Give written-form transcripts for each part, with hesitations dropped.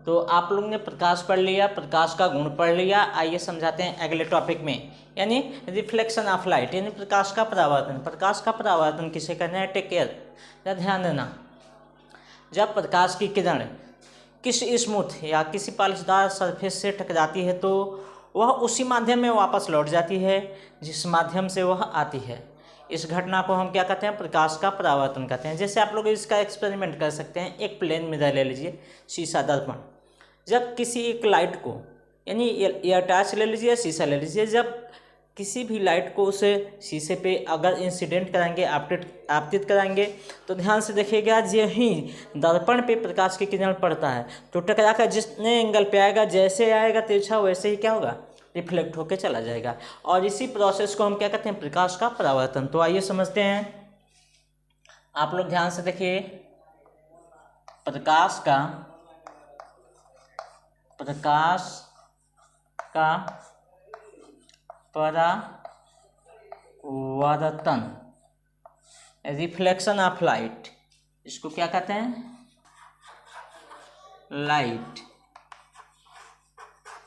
तो आप लोग ने प्रकाश पढ़ लिया, प्रकाश का गुण पढ़ लिया। आइए समझाते हैं अगले टॉपिक में, यानी रिफ्लेक्शन ऑफ लाइट, यानी प्रकाश का परावर्तन। प्रकाश का परावर्तन किसे कहते हैं? टेक केयर, ध्यान देना। जब प्रकाश की किरण किसी स्मूथ या किसी पॉलिशदार सरफेस से टकराती है तो वह उसी माध्यम में वापस लौट जाती है जिस माध्यम से वह आती है। इस घटना को हम क्या कहते हैं? प्रकाश का परावर्तन कहते हैं। जैसे आप लोग इसका एक्सपेरिमेंट कर सकते हैं। एक प्लेन मिरर ले लीजिए, शीशा दर्पण। जब किसी एक लाइट को, यानी एयर टॉर्च ले लीजिए, शीशा ले लीजिए, जब किसी भी लाइट को उसे शीशे पे अगर इंसिडेंट कराएंगे, आपतित कराएंगे, तो ध्यान से देखिएगा, यही दर्पण पे प्रकाश की किरण पड़ता है तो टकरा कर जितने एंगल पे आएगा, जैसे आएगा तिरछा, वैसे ही क्या होगा? रिफ्लेक्ट होकर चला जाएगा। और इसी प्रोसेस को हम क्या कहते हैं? प्रकाश का परावर्तन। तो आइए समझते हैं, आप लोग ध्यान से देखिए। प्रकाश का परावर्तन, रिफ्लेक्शन ऑफ लाइट, इसको क्या कहते हैं? Light,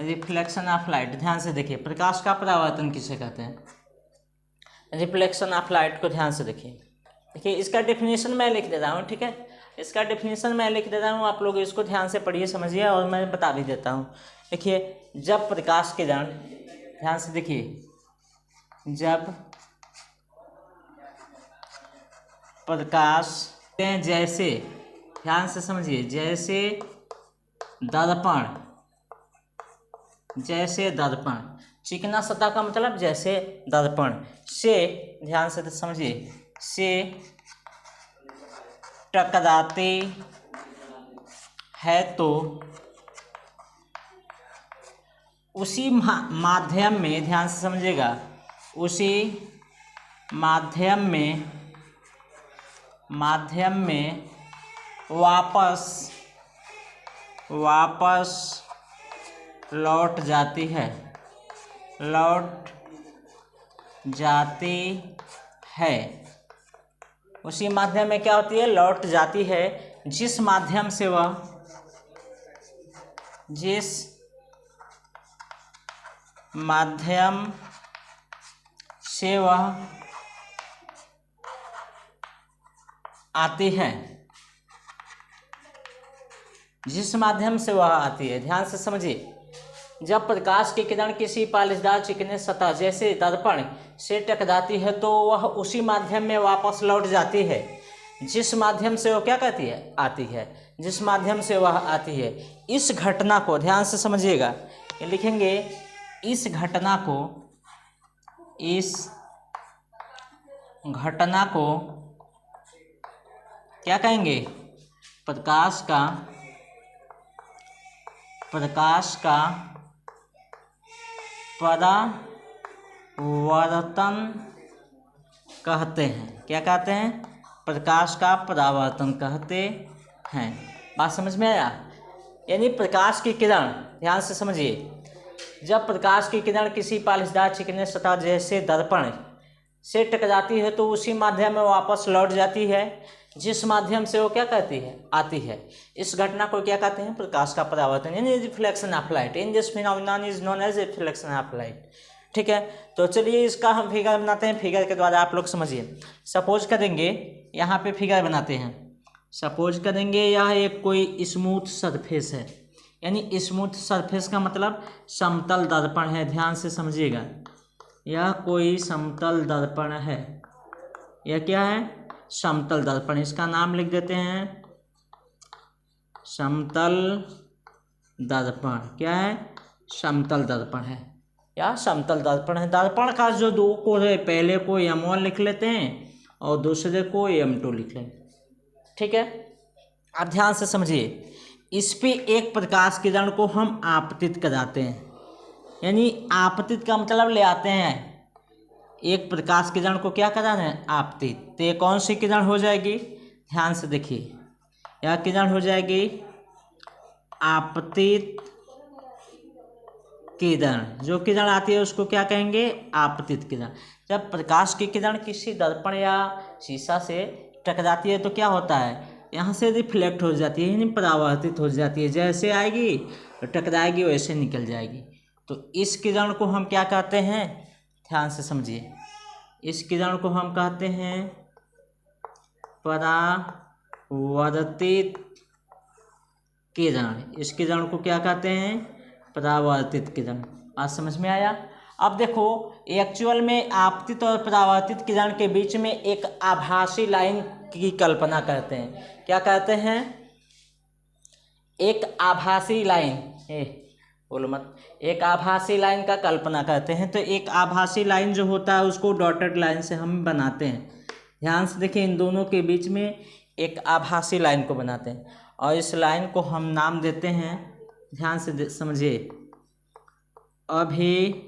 reflection of light. ध्यान से देखिए, प्रकाश का परावर्तन किसे कहते हैं? रिफ्लेक्शन ऑफ लाइट को ध्यान से देखिए। देखिए, इसका डेफिनेशन मैं लिख दे रहा हूँ, ठीक है? इसका डेफिनेशन मैं लिख दे रहा हूँ, आप लोग इसको ध्यान से पढ़िए, समझिए, और मैं बता भी देता हूँ। देखिए, जब प्रकाश किरण, ध्यान से देखिए, जब प्रकाश जैसे, ध्यान से समझिए, जैसे दर्पण, चिकना सतह का मतलब जैसे दर्पण से, ध्यान से समझिए, से टकराते है तो उसी माध्यम में, ध्यान से समझिएगा, उसी माध्यम में वापस लौट जाती है। उसी माध्यम में क्या होती है? लौट जाती है, जिस माध्यम से वह आती है, जिस माध्यम से वह आती है। ध्यान से समझिए, जब प्रकाश की किरण किसी पालिशदार चिकने सतह जैसे दर्पण से टकराती है तो वह उसी माध्यम में वापस लौट जाती है, जिस माध्यम से वह क्या कहती है? आती है, जिस माध्यम से वह आती है। इस घटना को ध्यान से समझिएगा, ये लिखेंगे, इस घटना को क्या कहेंगे? प्रकाश का परावर्तन कहते हैं। क्या कहते हैं? प्रकाश का परावर्तन कहते हैं। बात समझ में आया? यानी प्रकाश की किरण, ध्यान से समझिए, जब प्रकाश की किरण किसी पालिशदार चिकने सतह जैसे दर्पण से टकराती है तो उसी माध्यम में वापस लौट जाती है, जिस माध्यम से वो क्या कहती है? आती है। इस घटना को क्या कहते हैं? प्रकाश का परावर्तन, यानी reflection of light. In this phenomenon is known as reflection of light. ठीक है, तो चलिए इसका हम फिगर बनाते हैं। फिगर के द्वारा आप लोग समझिए। सपोज करेंगे, यहाँ पे फिगर बनाते हैं। सपोज करेंगे यह एक कोई स्मूथ सरफेस है, यानी स्मूथ सरफेस का मतलब समतल दर्पण है। ध्यान से समझिएगा, यह कोई समतल दर्पण है। यह क्या है? समतल दर्पण। इसका नाम लिख देते हैं समतल दर्पण। क्या है? समतल दर्पण है या समतल दर्पण है। दर्पण का जो दो कोण है, पहले को M1 लिख लेते हैं और दूसरे को M2 लिख लेते हैं। ठीक है, अब ध्यान से समझिए, इस पे एक प्रकाश किरण को हम आपतित कराते हैं, यानी आपतित का मतलब ले आते हैं। एक प्रकाश किरण को क्या करा रहे हैं? आपतित। तो ये कौन सी किरण हो जाएगी? ध्यान से देखिए, यह किरण हो जाएगी आपतित किरण। जो किरण आती है उसको क्या कहेंगे? आपतित किरण। जब प्रकाश की किरण किसी दर्पण या शीशा से टकराती है तो क्या होता है? यहाँ से रिफ्लेक्ट हो जाती है, यानी परावर्तित हो जाती है। जैसे आएगी टकराएगी वैसे निकल जाएगी। तो इस किरण को हम क्या कहते हैं, ध्यान से समझिए। इस किरण को हम कहते हैं परावर्तित किरण। इस किरण को क्या कहते हैं, परावर्तित किरण। आज समझ में आया। अब देखो एक्चुअल में आपतित और परावर्तित किरण के बीच में एक आभासी लाइन की कल्पना करते हैं। क्या कहते हैं, एक आभासी लाइन, बोलो मत, एक आभासी लाइन का कल्पना करते हैं। तो एक आभासी लाइन जो होता है उसको डॉटेड लाइन से हम बनाते हैं। ध्यान से देखिए, इन दोनों के बीच में एक आभासी लाइन को बनाते हैं और इस लाइन को हम नाम देते हैं, ध्यान से समझिए, अभिलंब।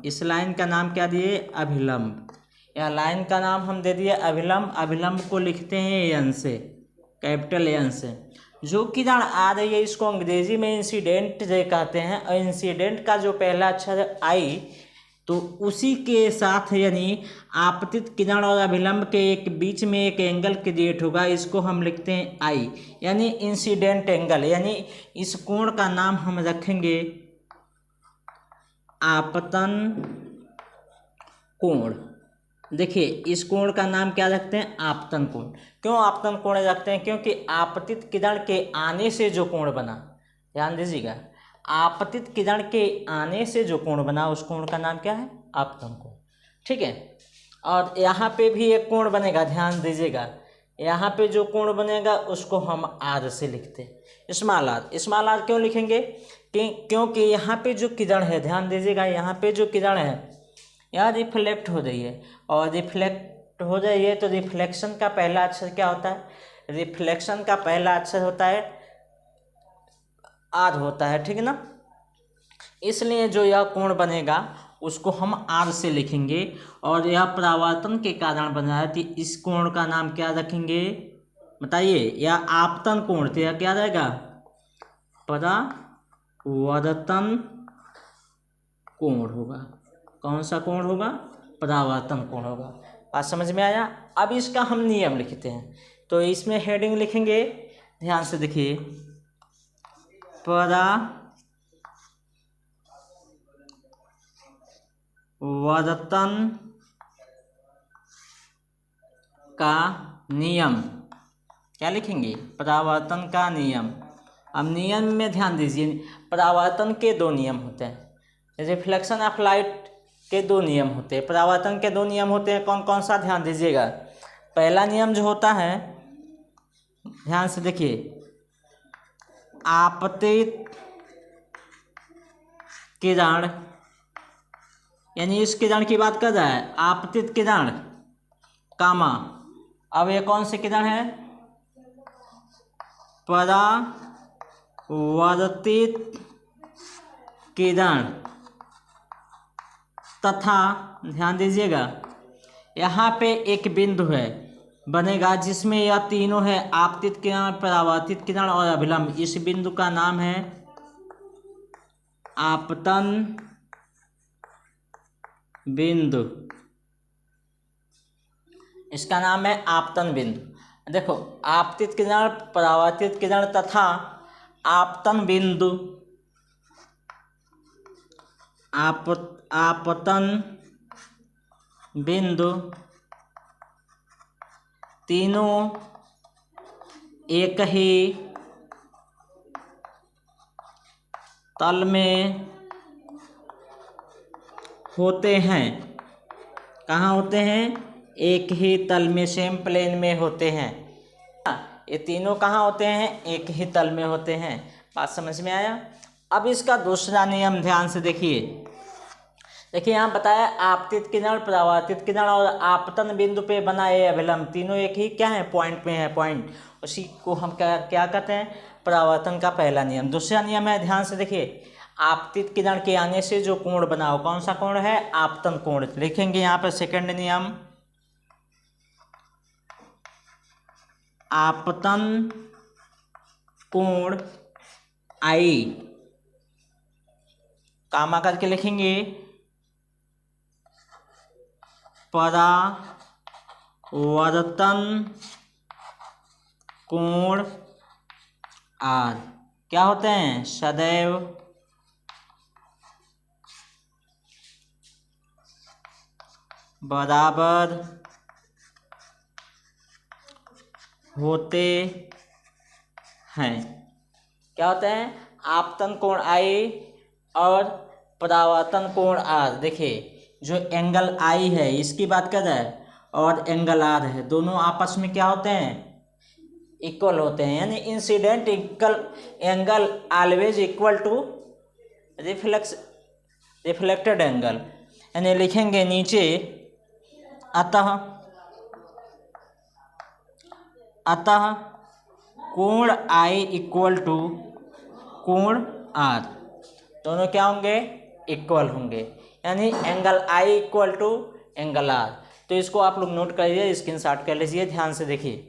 इस लाइन का नाम क्या दिए, अभिलंब। या लाइन का नाम हम दे दिए अभिलंब। अभिलंब को लिखते हैं एन से, कैपिटल एन से। जो किरण आ रही है इसको अंग्रेजी में इंसिडेंट रे कहते हैं। और इंसिडेंट का जो पहला अक्षर आई तो उसी के साथ यानी आपतित किरण और अभिलंब के एक बीच में एक एंगल क्रिएट होगा, इसको हम लिखते हैं आई, यानी इंसिडेंट एंगल। यानी इस कोण का नाम हम रखेंगे आपतन कोण। देखिए इस कोण का नाम क्या रखते हैं, आपतन कोण। क्यों आपतन कोण रखते हैं, क्योंकि आपतित किरण के आने से जो कोण बना, ध्यान दीजिएगा, आपतित किरण के आने से जो कोण बना उस कोण का नाम क्या है, आपतन कोण। ठीक है। और यहाँ पे भी एक कोण बनेगा, ध्यान दीजिएगा, यहाँ पे जो कोण बनेगा उसको हम आर से लिखते हैं, स्मॉल आर। स्मॉल आर क्यों लिखेंगे, क्योंकि यहाँ पे जो किरण है, ध्यान दीजिएगा, यहाँ पे जो किरण है यहाँ रिफ्लेक्ट हो रही है। और रिफ्लेक्ट हो रही है तो रिफ्लेक्शन का पहला अक्षर क्या होता है, रिफ्लेक्शन का पहला अक्षर होता है आर होता है, ठीक है ना। इसलिए जो यह कोण बनेगा उसको हम आर से लिखेंगे। और यह परावर्तन के कारण बना है तो इस कोण का नाम क्या रखेंगे, बताइए। यह आपतन कोण तो यह क्या रहेगा, परावर्तन कोण होगा। कौन सा कोण होगा, परावर्तन कोण होगा। बात समझ में आया। अब इसका हम नियम लिखते हैं। तो इसमें हेडिंग लिखेंगे, ध्यान से देखिए, परावर्तन का नियम। क्या लिखेंगे, परावर्तन का नियम। अब नियम में ध्यान दीजिए, परावर्तन के दो नियम होते हैं, रिफ्लेक्शन ऑफ लाइट के दो नियम होते हैं। परावर्तन के दो नियम होते हैं, कौन कौन सा, ध्यान दीजिएगा। पहला नियम जो होता है, ध्यान से देखिए, आपतित किरण, यानी इस किरण की बात कर रहा है, आपतित किरण कामा, अब ये कौन सी किरण है, परावर्तित किरण, तथा ध्यान दीजिएगा यहाँ पे एक बिंदु है बनेगा जिसमें यह तीनों है, आपतित किरण, परावर्तित किरण और अभिलंब। इस बिंदु का नाम है आपतन बिंदु, इसका नाम है आपतन बिंदु। देखो आपतित किरण, परावर्तित किरण तथा आपतन बिंदु, आपतन बिंदु तीनों एक ही तल में होते हैं। कहाँ होते हैं, एक ही तल में, सेम प्लेन में होते हैं। ये तीनों कहाँ होते हैं, एक ही तल में होते हैं। बात समझ में आया। अब इसका दूसरा नियम ध्यान से देखिए। देखिए यहाँ बताया आपतित किरण, परावर्तित किरण और आपतन बिंदु पे बना ये अभिलंब, तीनों एक ही क्या है, पॉइंट में है, पॉइंट। उसी को हम क्या कहते हैं, परावर्तन का पहला नियम। दूसरा नियम है, ध्यान से देखिए, आपतित किरण के आने से जो कोण बना हो, कौन सा कोण है, आपतन कोण। लिखेंगे यहाँ पर सेकंड नियम, आपतन कोण आई, कामा करके लिखेंगे, परावर्तन कोण आर क्या होते हैं? सदैव बराबर होते हैं। क्या होते हैं? आपतन कोण आई और परावर्तन कोण आर। देखिए जो एंगल आई है इसकी बात कर रहा है और एंगल आर है, दोनों आपस में क्या होते हैं? इक्वल होते हैं। यानी incident equal angle always equal to reflected angle. यानी लिखेंगे नीचे अतः कोण आई इक्वल टू कोण आर, दोनों क्या होंगे? इक्वल होंगे। यानी angle i equal to angle r. तो इसको आप लोग नोट करिए, स्क्रीनशॉट कर लीजिए, ध्यान से देखिए।